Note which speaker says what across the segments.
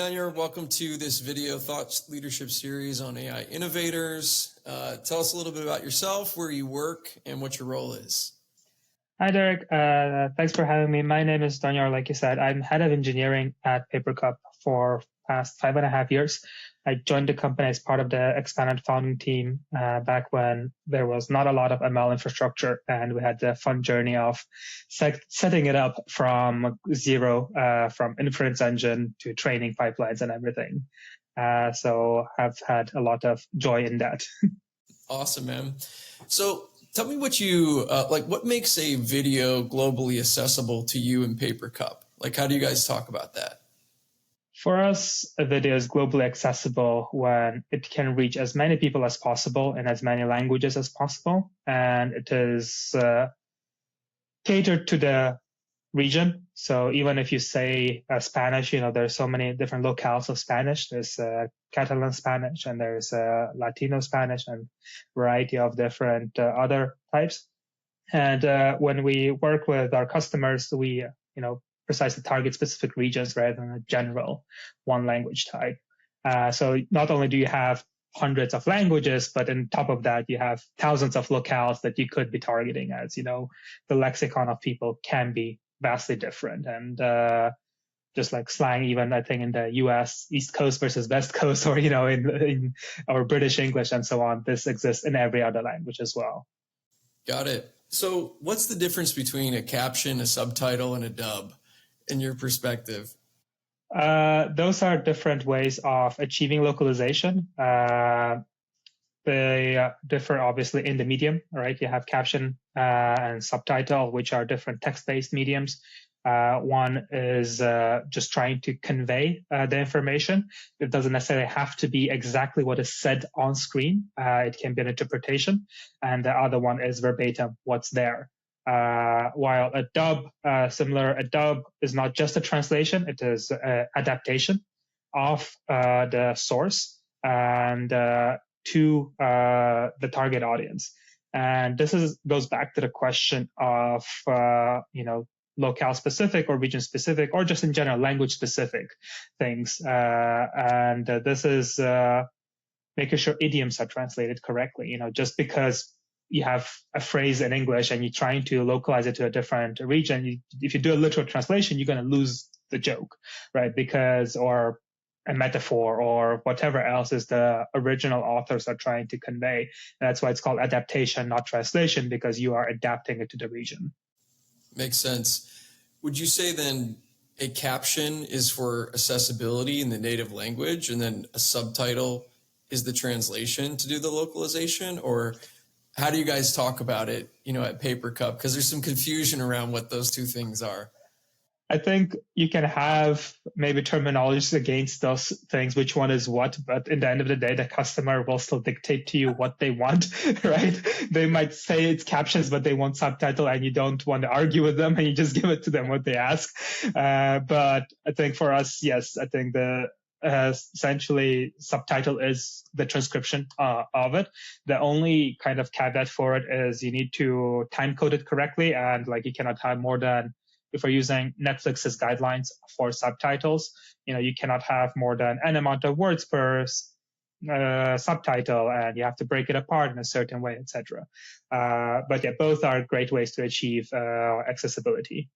Speaker 1: Doniyor. Welcome to this video thought leadership series on AI Innovators. Tell us a little bit about yourself, where you work, and what your role is.
Speaker 2: Hi, Derek. Thanks for having me. My name is Doniyor. Like you said, I'm head of engineering at Papercup for past 5.5 years. I joined the company as part of the expanded founding team back when there was not a lot of ML infrastructure, and we had the fun journey of setting it up from zero, from inference engine to training pipelines and everything. So I've had a lot of joy in that.
Speaker 1: Awesome, man. So tell me what you what makes a video globally accessible to you in Papercup? Like, how do you guys talk about that?
Speaker 2: For us, a video is globally accessible when it can reach as many people as possible in as many languages as possible. And it is catered to the region. So even if you say Spanish, there's so many different locales of Spanish. There's Catalan Spanish, and there's Latino Spanish, and variety of different other types. And when we work with our customers, we, precisely target specific regions rather than a general one language type. So not only do you have hundreds of languages, but on top of that, you have thousands of locales that you could be targeting, as the lexicon of people can be vastly different. And just like slang, even I think in the US, East Coast versus West Coast, or, in our British English and so on, this exists in every other language as well.
Speaker 1: Got it. So what's the difference between a caption, a subtitle, and a dub in your perspective?
Speaker 2: Those are different ways of achieving localization. They differ obviously in the medium, right? You have caption and subtitle, which are different text-based mediums. One is just trying to convey the information. It doesn't necessarily have to be exactly what is said on screen. It can be an interpretation. And the other one is verbatim, what's there. While a dub, a dub is not just a translation, it is an adaptation of the source and to the target audience. And this goes back to the question of, locale specific or region specific, or just in general language specific things. And this is making sure idioms are translated correctly. Just because you have a phrase in English and you're trying to localize it to a different region, if you do a literal translation, you're going to lose the joke, right? Or a metaphor or whatever else is the original authors are trying to convey. And that's why it's called adaptation, not translation, because you are adapting it to the region.
Speaker 1: Makes sense. Would you say then a caption is for accessibility in the native language, and then a subtitle is the translation to do the localization? Or how do you guys talk about it, at Papercup? Because there's some confusion around what those two things are.
Speaker 2: I think you can have maybe terminologies against those things, which one is what, but in the end of the day, the customer will still dictate to you what they want, right? They might say it's captions, but they want subtitle, and you don't want to argue with them, and you just give it to them what they ask. But I think for us, yes, I think essentially subtitle is the transcription of it. The only kind of caveat for it is you need to time code it correctly, and you cannot have more than, if we're using Netflix's guidelines for subtitles, you cannot have more than an amount of words per subtitle, and you have to break it apart in a certain way, etc. But yeah, both are great ways to achieve accessibility.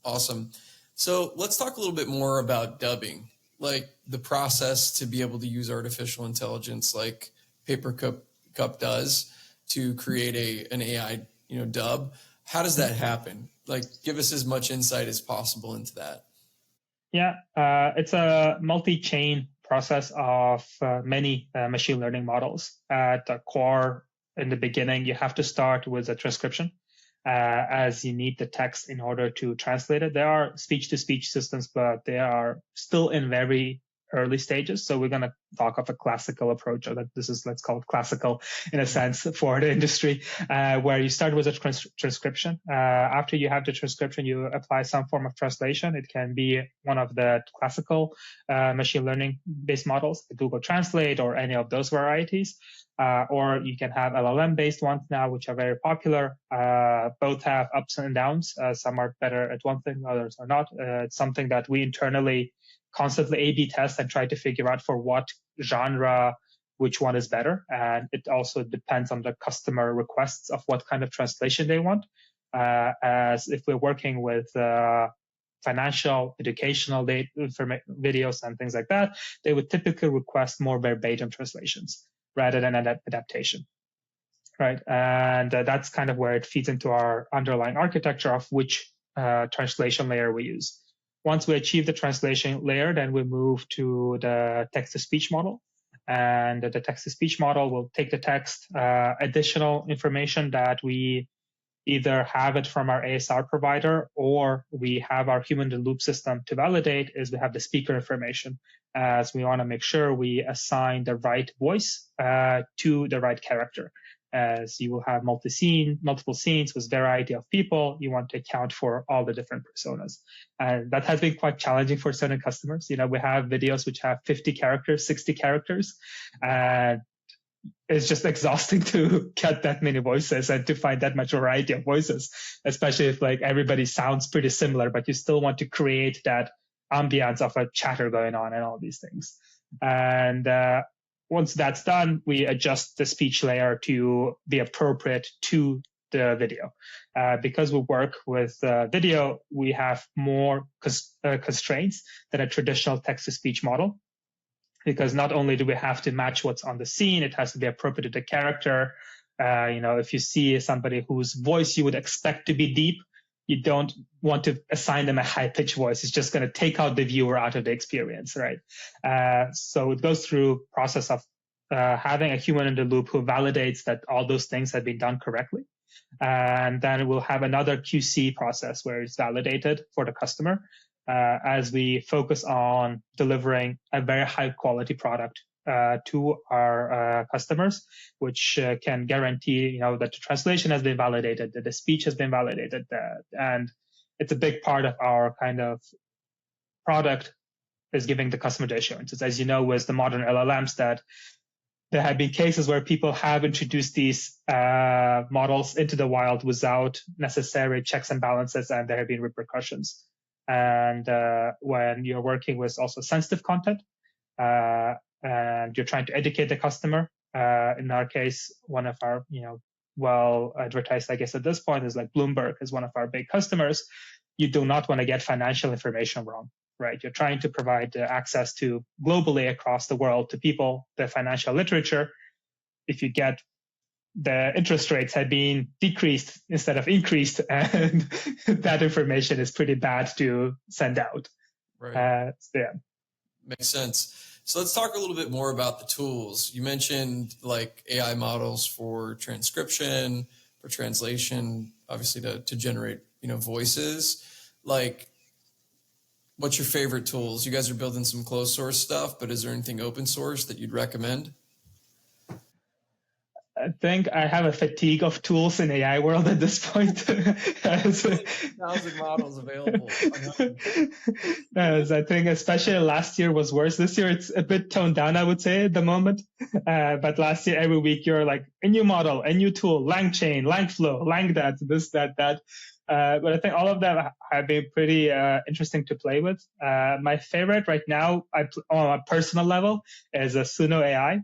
Speaker 1: Awesome. So let's talk a little bit more about dubbing, like the process to be able to use artificial intelligence like Papercup does to create an AI, dub. How does that happen? Give us as much insight as possible into that.
Speaker 2: Yeah, it's a multi-chain process of many machine learning models. At the core, in the beginning, you have to start with a transcription, as you need the text in order to translate it. There are speech-to-speech systems, but they are still in very early stages. So we're going to talk of a classical approach, or that this is, let's call it classical in a sense for the industry, where you start with a transcription. After you have the transcription, you apply some form of translation. It can be one of the classical machine learning based models, the Google Translate or any of those varieties. or you can have LLM-based ones now, which are very popular. Both have ups and downs. Some are better at one thing, others are not. It's something that we internally constantly A/B test and try to figure out for what genre which one is better. And it also depends on the customer requests of what kind of translation they want. As if we're working with financial, educational videos and things like that, they would typically request more verbatim translations rather than adaptation, right? And that's kind of where it feeds into our underlying architecture of which translation layer we use. Once we achieve the translation layer, then we move to the text-to-speech model. And the text-to-speech model will take the text, additional information that we either have it from our ASR provider or we have our human-in-the-loop system to validate is we have the speaker information, as we want to make sure we assign the right voice to the right character. As you will have multiple scenes with variety of people, you want to account for all the different personas. And that has been quite challenging for certain customers. You know, we have videos which have 50 characters, 60 characters, and it's just exhausting to get that many voices and to find that much variety of voices, especially if like everybody sounds pretty similar, but you still want to create that ambiance of a chatter going on and all these things. And once that's done, we adjust the speech layer to be appropriate to the video. Because we work with video, we have more constraints than a traditional text-to-speech model. Because not only do we have to match what's on the scene, it has to be appropriate to the character. You know, if you see somebody whose voice you would expect to be deep, you don't want to assign them a high-pitched voice. It's just going to take out the viewer out of the experience, right? So it goes through process of having a human in the loop who validates that all those things have been done correctly. And then we'll have another QC process where it's validated for the customer. As we focus on delivering a very high quality product to our customers, which can guarantee, you know, that the translation has been validated, that the speech has been validated, and it's a big part of our kind of product is giving the customer the assurances. As you know, with the modern LLMs, that there have been cases where people have introduced these models into the wild without necessary checks and balances, and there have been repercussions. And when you're working with also sensitive content and you're trying to educate the customer, in our case, one of our, you know, well advertised, I guess at this point is like Bloomberg is one of our big customers. You do not want to get financial information wrong, right? You're trying to provide access to globally across the world to people, the financial literature. If you get the interest rates had been decreased instead of increased, and that information is pretty bad to send out.
Speaker 1: Right.
Speaker 2: Yeah.
Speaker 1: Makes sense. So let's talk a little bit more about the tools. You mentioned like AI models for transcription, for translation, obviously to generate, you know, voices. Like, what's your favorite tools? You guys are building some closed source stuff, but is there anything open source that you'd recommend?
Speaker 2: I think I have a fatigue of tools in AI world at this point.
Speaker 1: 1,000 models available.
Speaker 2: As I think especially last year was worse. This year it's a bit toned down, I would say, at the moment. But last year, every week you're like a new model, a new tool, LangChain, LangFlow, LangThat, this, that. But I think all of them have been pretty interesting to play with. My favorite right now, on a personal level, is a Suno AI.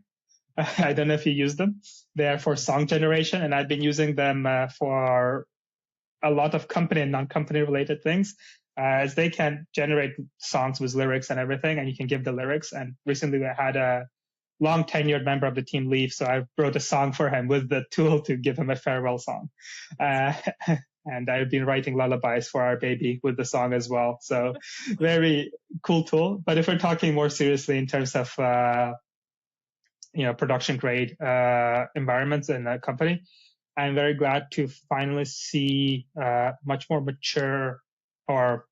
Speaker 2: I don't know if you use them. They are for song generation, and I've been using them for a lot of company and non-company related things, as they can generate songs with lyrics and everything, and you can give the lyrics. And recently I had a long tenured member of the team leave, so I wrote a song for him with the tool to give him a farewell song. And I've been writing lullabies for our baby with the song as well. So very cool tool. But if we're talking more seriously in terms of you know, production grade environments in a company, I'm very glad to finally see much more mature or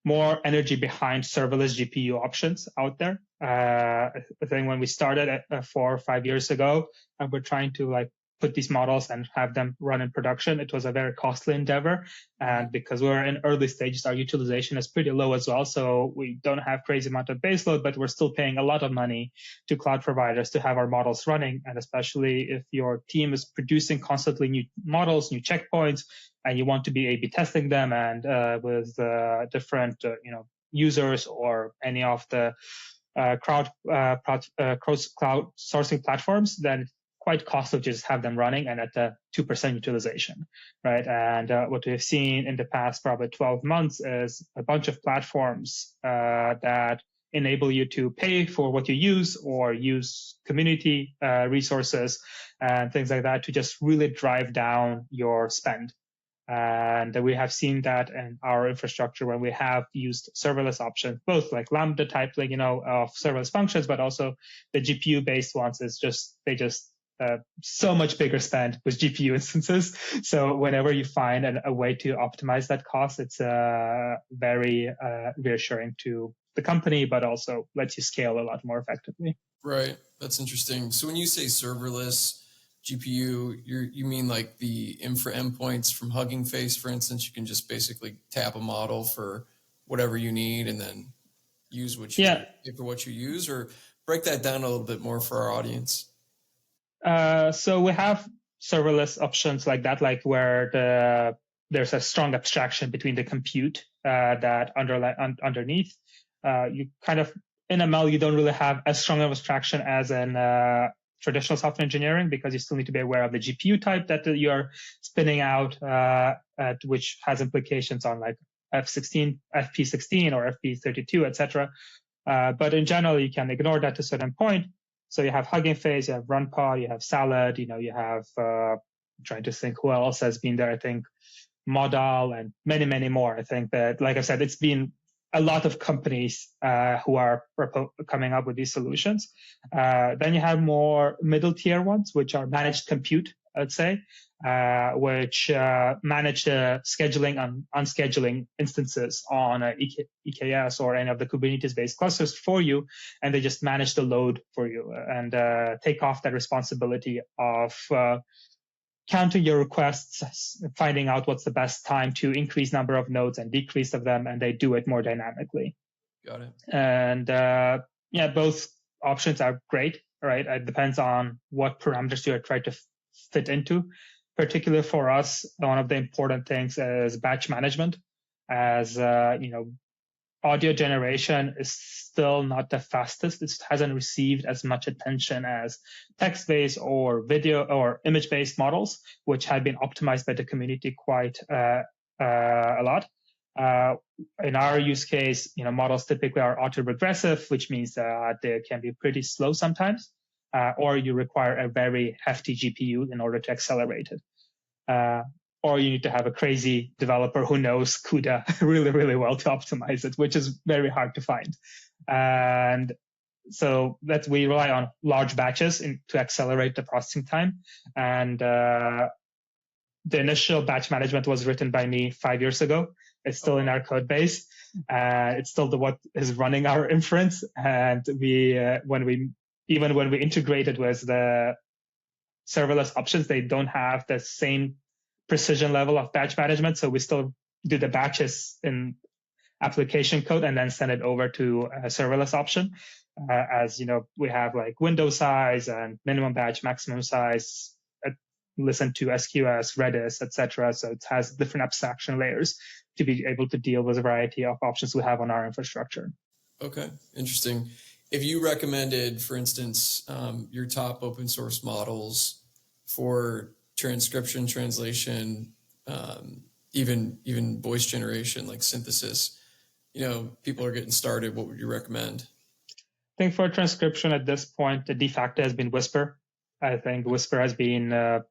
Speaker 2: more energy behind serverless GPU options out there. I think when we started 4 or 5 years ago, and we're trying to like put these models and have them run in production. It was a very costly endeavor. And because we're in early stages, our utilization is pretty low as well. So we don't have crazy amount of baseload, but we're still paying a lot of money to cloud providers to have our models running. And especially if your team is producing constantly new models, new checkpoints, and you want to be A/B testing them and with different users or any of the cloud sourcing platforms, then quite costly to just have them running and at a 2% utilization, right? And what we've seen in the past probably 12 months is a bunch of platforms that enable you to pay for what you use or use community resources and things like that to just really drive down your spend. And we have seen that in our infrastructure when we have used serverless options, both like Lambda type, of serverless functions, but also the GPU based ones they just so much bigger spend with GPU instances. So whenever you find a way to optimize that cost, it's very reassuring to the company, but also lets you scale a lot more effectively.
Speaker 1: Right. That's interesting. So when you say serverless GPU, you mean like the infra endpoints from Hugging Face, for instance? You can just basically tap a model for whatever you need and then use what you need for what you use, or break that down a little bit more for our audience.
Speaker 2: So we have serverless options like that, like where there's a strong abstraction between the compute that underneath. You kind of in ML, you don't really have as strong of abstraction as in traditional software engineering, because you still need to be aware of the GPU type that you're spinning out, which has implications on like FP16 or FP32, etc. But in general, you can ignore that to a certain point. So you have Hugging Face, you have RunPod, you have Salad, you have, trying to think who else has been there, I think Modal and many, many more. I think that, like I said, it's been a lot of companies who are coming up with these solutions. Then you have more middle tier ones, which are managed compute, I'd say, which manage the scheduling and unscheduling instances on EKS or any of the Kubernetes-based clusters for you, and they just manage the load for you and take off that responsibility of counting your requests, finding out what's the best time to increase number of nodes and decrease of them, and they do it more dynamically.
Speaker 1: Got it.
Speaker 2: And both options are great, right? It depends on what parameters you're trying to fit into. Particularly for us, one of the important things is batch management, as audio generation is still not the fastest. It hasn't received as much attention as text-based or video or image-based models, which have been optimized by the community quite a lot. In our use case, models typically are autoregressive, which means that they can be pretty slow sometimes, or you require a very hefty GPU in order to accelerate it. Or you need to have a crazy developer who knows CUDA really, really well to optimize it, which is very hard to find. And so we rely on large batches to accelerate the processing time. And the initial batch management was written by me 5 years ago. It's still in our code base. It's still what is running our inference. And when we integrated with the serverless options, they don't have the same precision level of batch management. So we still do the batches in application code and then send it over to a serverless option. As we have like window size and minimum batch, maximum size, listen to SQS, Redis, etc. So it has different abstraction layers to be able to deal with a variety of options we have on our infrastructure.
Speaker 1: Okay, interesting. If you recommended, for instance, your top open source models for transcription, translation, even voice generation, like synthesis, people are getting started, what would you recommend?
Speaker 2: I think for transcription at this point, the de facto has been Whisper. I think Whisper has been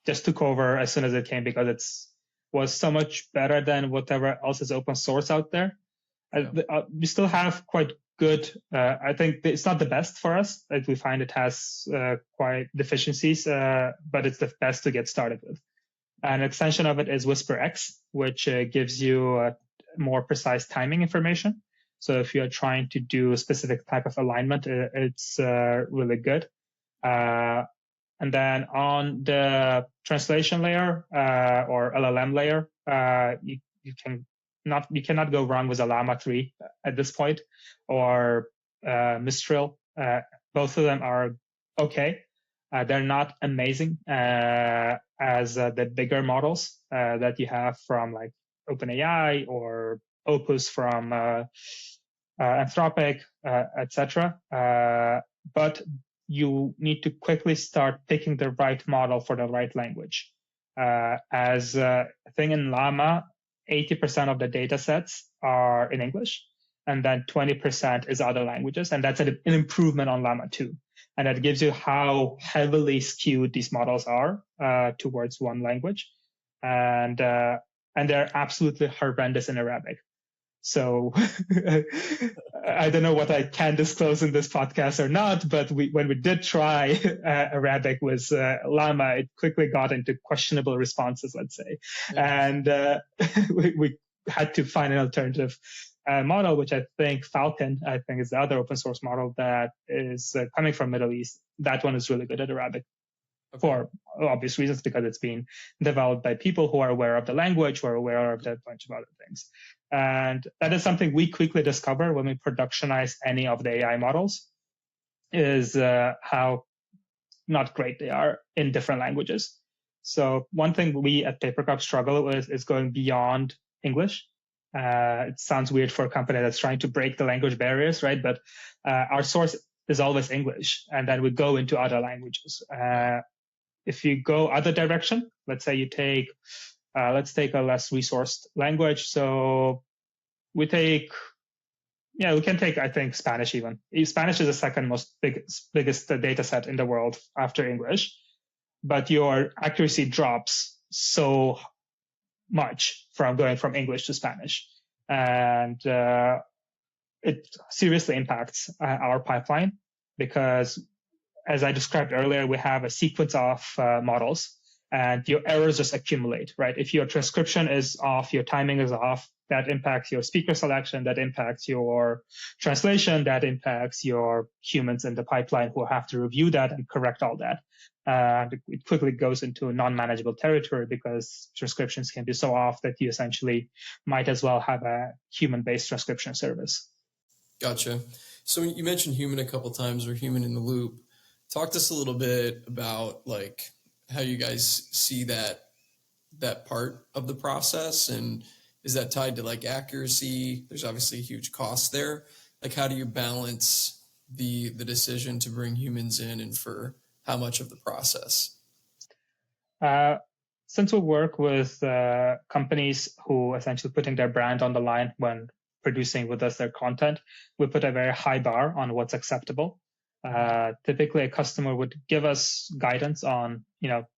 Speaker 2: just took over as soon as it came because it was so much better than whatever else is open source out there. Yeah. We still have quite good, I think it's not the best for us. We find it has quite deficiencies, but it's the best to get started with. An extension of it is Whisper X, which gives you more precise timing information. So if you're trying to do a specific type of alignment, it's really good. And then on the translation layer or LLM layer, you cannot go wrong with a Llama 3 at this point, or Mistral. Both of them are okay. They're not amazing as the bigger models that you have from like OpenAI or Opus from Anthropic, etc. But you need to quickly start picking the right model for the right language. As a thing in Llama, 80% of the data sets are in English, and then 20% is other languages. And that's an improvement on Llama 2. And that gives you how heavily skewed these models are towards one language. And they're absolutely horrendous in Arabic. So I don't know what I can disclose in this podcast or not, but when we did try Arabic with Llama, it quickly got into questionable responses, let's say. And we had to find an alternative model, which I think Falcon, is the other open source model that is coming from Middle East. That one is really good at Arabic. Okay. For obvious reasons, because it's been developed by people who are aware of the language, who are aware of a bunch of other things. And that is something we quickly discover when we productionize any of the AI models, is how not great they are in different languages. So one thing we at Papercup struggle with is going beyond English. It sounds weird for a company that's trying to break the language barriers, right? But our source is always English, and then we go into other languages. If you go other direction, let's say you take, let's take a less resourced language. So we can take, I think, Spanish even. Spanish is the second biggest data set in the world after English, but your accuracy drops so much from going from English to Spanish. And it seriously impacts our pipeline, because as I described earlier, we have a sequence of models, and your errors just accumulate, right? If your transcription is off, your timing is off, that impacts your speaker selection, that impacts your translation, that impacts your humans in the pipeline who have to review that and correct all that. It quickly goes into non-manageable territory, because transcriptions can be so off that you essentially might as well have a human-based transcription service.
Speaker 1: Gotcha. So you mentioned human a couple times, or human in the loop. Talk to us a little bit about like how you guys see that part of the process, and is that tied to like accuracy? There's obviously a huge cost there. Like, how do you balance the decision to bring humans in, and for how much of the process?
Speaker 2: Since we work with companies who essentially putting their brand on the line when producing with us their content, we put a very high bar on what's acceptable. Typically, a customer would give us guidance on,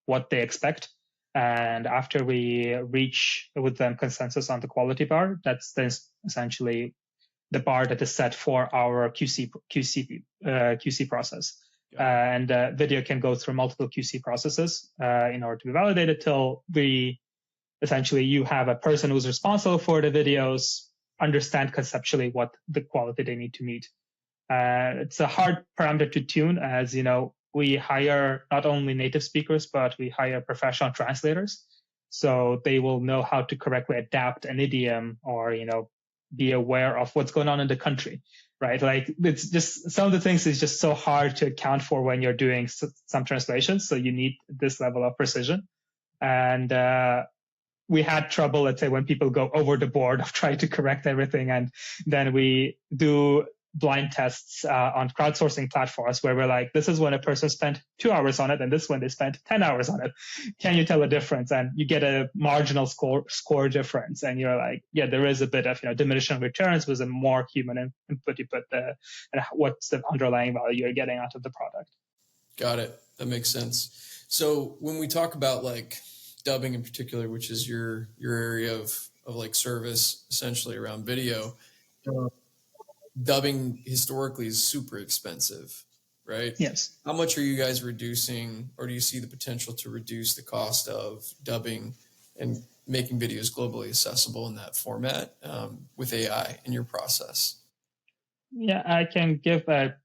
Speaker 2: what they expect, and after we reach with them consensus on the quality bar, that's then essentially the bar that is set for our QC process. And video can go through multiple QC processes in order to be validated, till you have a person who's responsible for the videos understand conceptually what the quality they need to meet. It's a hard parameter to tune, as we hire not only native speakers, but we hire professional translators, so they will know how to correctly adapt an idiom, or be aware of what's going on in the country, right? Like, it's just some of the things is just so hard to account for when you're doing some translations, so you need this level of precision. And we had trouble, let's say, when people go over the board of trying to correct everything, and then we do blind tests on crowdsourcing platforms where we're like, this is when a person spent 2 hours on it, and this one they spent 10 hours on it. Can you tell a difference? And you get a marginal score difference, and you're like, yeah, there is a bit of diminishing returns with a more human input. You put what's the underlying value you're getting out of the product.
Speaker 1: Got it. That makes sense. So when we talk about like dubbing in particular, which is your area of like service essentially around video, dubbing historically is super expensive, right?
Speaker 2: Yes.
Speaker 1: How much are you guys reducing, or do you see the potential to reduce the cost of dubbing and making videos globally accessible in that format with AI in your process?
Speaker 2: Yeah, I can give a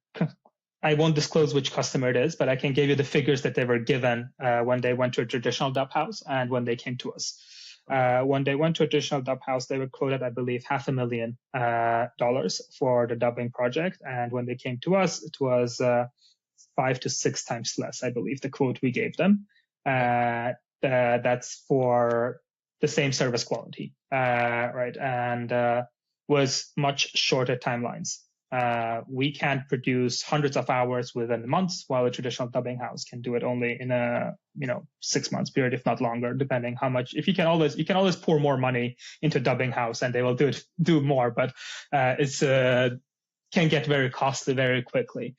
Speaker 2: I won't disclose which customer it is, but I can give you the figures that they were given when they went to a traditional dub house and when they came to us. When they went to a traditional dub house, they were quoted, I believe, $500,000 for the dubbing project. And when they came to us, it was 5 to 6 times less, I believe, the quote we gave them. That's for the same service quality, right? And was much shorter timelines. We can produce hundreds of hours within months, while a traditional dubbing house can do it only in a 6 months period, if not longer, depending how much. If you can always pour more money into dubbing house, and they will do more, but it's can get very costly very quickly.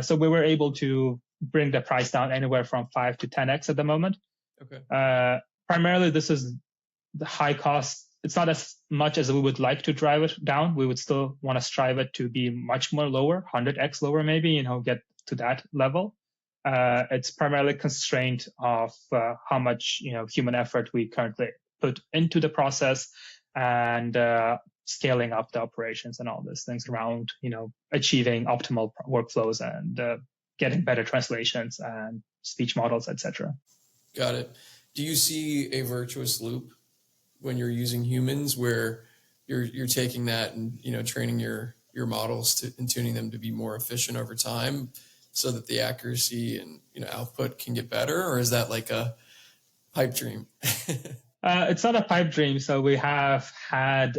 Speaker 2: So we were able to bring the price down anywhere from 5 to 10x at the moment.
Speaker 1: Okay.
Speaker 2: Primarily, this is the high cost. It's not as much as we would like to drive it down. We would still want to strive it to be much more lower, 100x lower, maybe, get to that level. It's primarily constrained of how much, human effort we currently put into the process, and scaling up the operations and all these things around, achieving optimal workflows and getting better translations and speech models, etc.
Speaker 1: Got it. Do you see a virtuous loop when you're using humans, where you're taking that and training your models and tuning them to be more efficient over time, so that the accuracy and output can get better? Or is that like a pipe dream?
Speaker 2: It's not a pipe dream. So we have had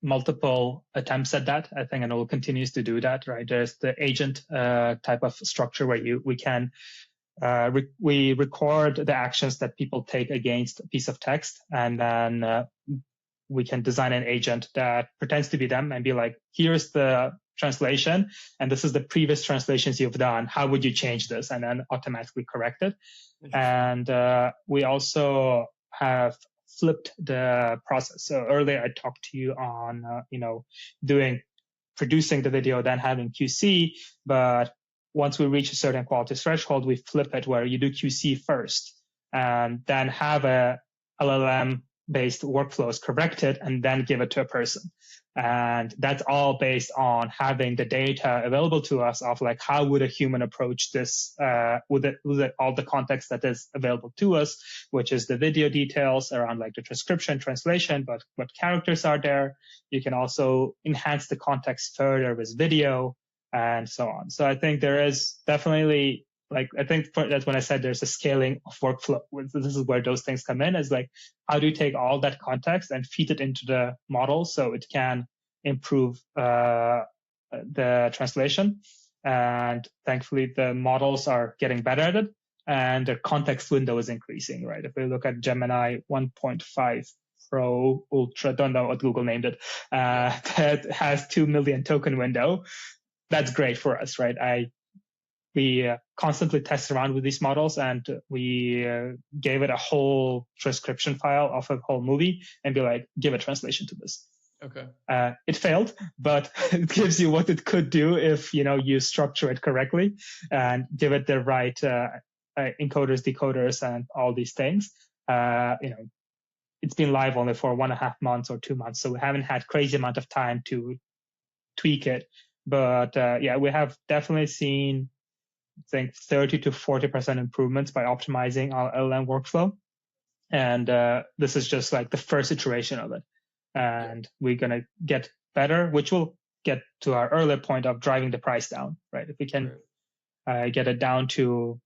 Speaker 2: multiple attempts at that, I think, and it will continues to do that. Right? There's the agent type of structure where we can. We record the actions that people take against a piece of text, and then we can design an agent that pretends to be them and be like, here's the translation, and this is the previous translations you've done. How would you change this? And then automatically correct it. And we also have flipped the process. So earlier I talked to you on, producing the video, then having QC, but once we reach a certain quality threshold, we flip it where you do QC first and then have a LLM-based workflows correct it and then give it to a person. And that's all based on having the data available to us of like, how would a human approach this with all the context that is available to us, which is the video details around like the transcription, translation, but what characters are there. You can also enhance the context further with video and so on. So I think there is definitely, that's when I said there's a scaling of workflow. This is where those things come in, is like, how do you take all that context and feed it into the model so it can improve the translation? And thankfully, the models are getting better at it, and the context window is increasing, right? If we look at Gemini 1.5 Pro Ultra, don't know what Google named it, that has 2 million token window. That's great for us, right? We constantly test around with these models, and we gave it a whole transcription file of a whole movie and be like, give a translation to this.
Speaker 1: Okay.
Speaker 2: It failed, but it gives you what it could do if you structure it correctly and give it the right encoders, decoders, and all these things. It's been live only for 1.5 months or 2 months, so we haven't had crazy amount of time to tweak it. But we have definitely seen, I think, 30 to 40% improvements by optimizing our LLM workflow. And this is just like the first iteration of it. And we're going to get better, which will get to our earlier point of driving the price down, right? If we can get it down to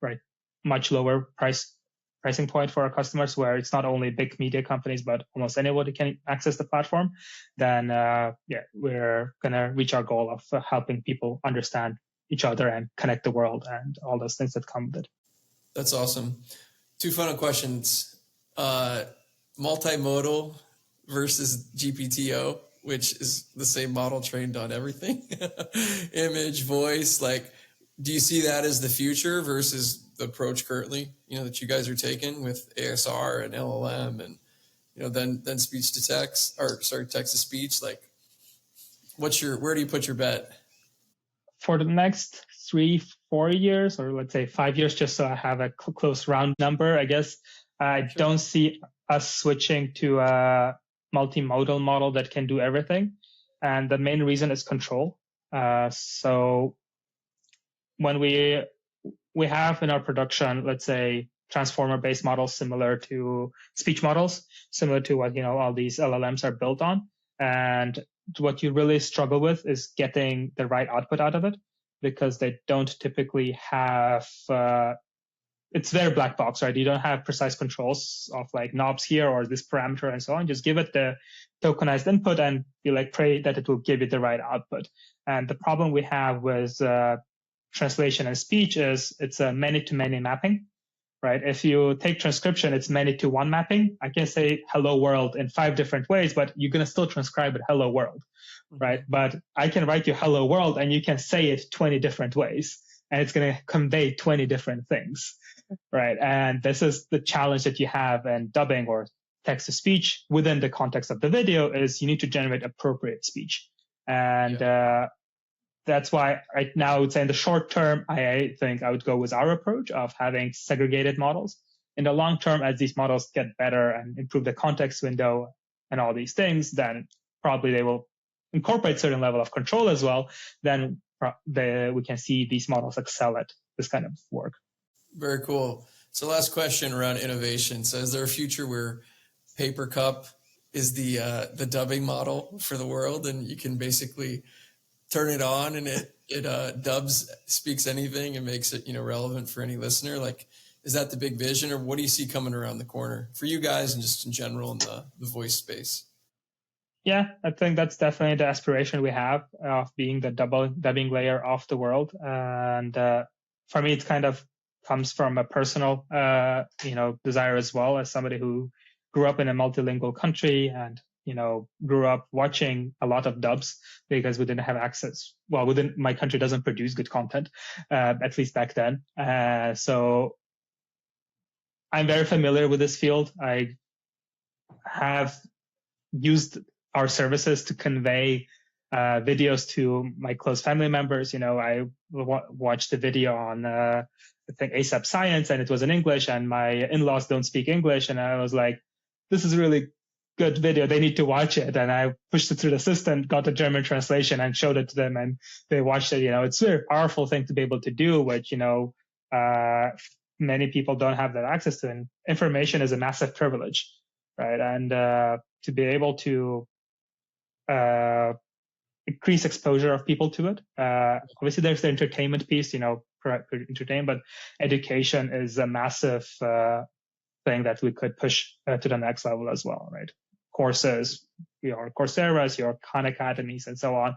Speaker 2: much lower pricing point for our customers, where it's not only big media companies, but almost anybody can access the platform, then we're going to reach our goal of helping people understand each other and connect the world and all those things that come with it.
Speaker 1: That's awesome. 2 final questions. Multimodal versus GPTO, which is the same model trained on everything, image, voice. Like, do you see that as the future versus the approach currently, that you guys are taking with ASR and LLM and, then speech to text, text to speech? Like, where do you put your bet?
Speaker 2: For the next 3-4 years, or let's say 5 years, just so I have a close round number, I guess, I don't see us switching to a multimodal model that can do everything. And the main reason is control. So when we have in our production, let's say, transformer-based models similar to speech models, similar to what all these LLMs are built on. And what you really struggle with is getting the right output out of it, because they don't typically have it's very black box, right? You don't have precise controls of like knobs here or this parameter and so on. Just give it the tokenized input and you like pray that it will give you the right output. And the problem we have with translation and speech is it's a many-to-many mapping, right? If you take transcription, it's many-to-one mapping. I can say hello world in 5 different ways, but you're going to still transcribe it hello world, right? But I can write you hello world and you can say it 20 different ways and it's going to convey 20 different things, right? And this is the challenge that you have in dubbing or text to speech within the context of the video is you need to generate appropriate speech. And that's why right now I would say in the short term, I think I would go with our approach of having segregated models. In the long term, as these models get better and improve the context window and all these things, then probably they will incorporate certain level of control as well. Then we can see these models excel at this kind of work.
Speaker 1: Very cool. So last question around innovation. So is there a future where Papercup is the dubbing model for the world and you can basically turn it on and it dubs, speaks anything and makes it, relevant for any listener? Like, is that the big vision, or what do you see coming around the corner for you guys and just in general in the voice space?
Speaker 2: Yeah, I think that's definitely the aspiration we have of being the dubbing layer of the world. And for me, it kind of comes from a personal, desire as well, as somebody who grew up in a multilingual country and grew up watching a lot of dubs because we didn't have access. Well, my country doesn't produce good content, at least back then. So I'm very familiar with this field. I have used our services to convey videos to my close family members. I watched the video on, I think, ASAP Science, and it was in English, and my in-laws don't speak English. And I was like, this is really good video. They need to watch it. And I pushed it through the system, got a German translation and showed it to them, and they watched it. It's a very powerful thing to be able to do, which, many people don't have that access to. And information is a massive privilege, right? And to be able to increase exposure of people to it. Obviously, there's the entertainment piece, entertain, but education is a massive thing that we could push to the next level as well, right? Courses, your Coursera's, your Khan Academies, and so on.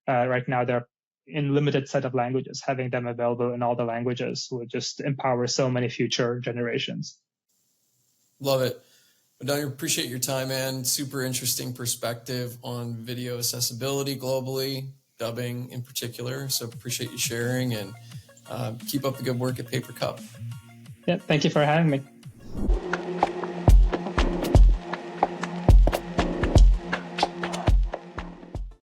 Speaker 2: Right now, they're in limited set of languages. Having them available in all the languages would just empower so many future generations.
Speaker 1: Love it. Doniyor, appreciate your time, man. Super interesting perspective on video accessibility globally, dubbing in particular. So appreciate you sharing, and keep up the good work at Papercup.
Speaker 2: Yeah, thank you for having me.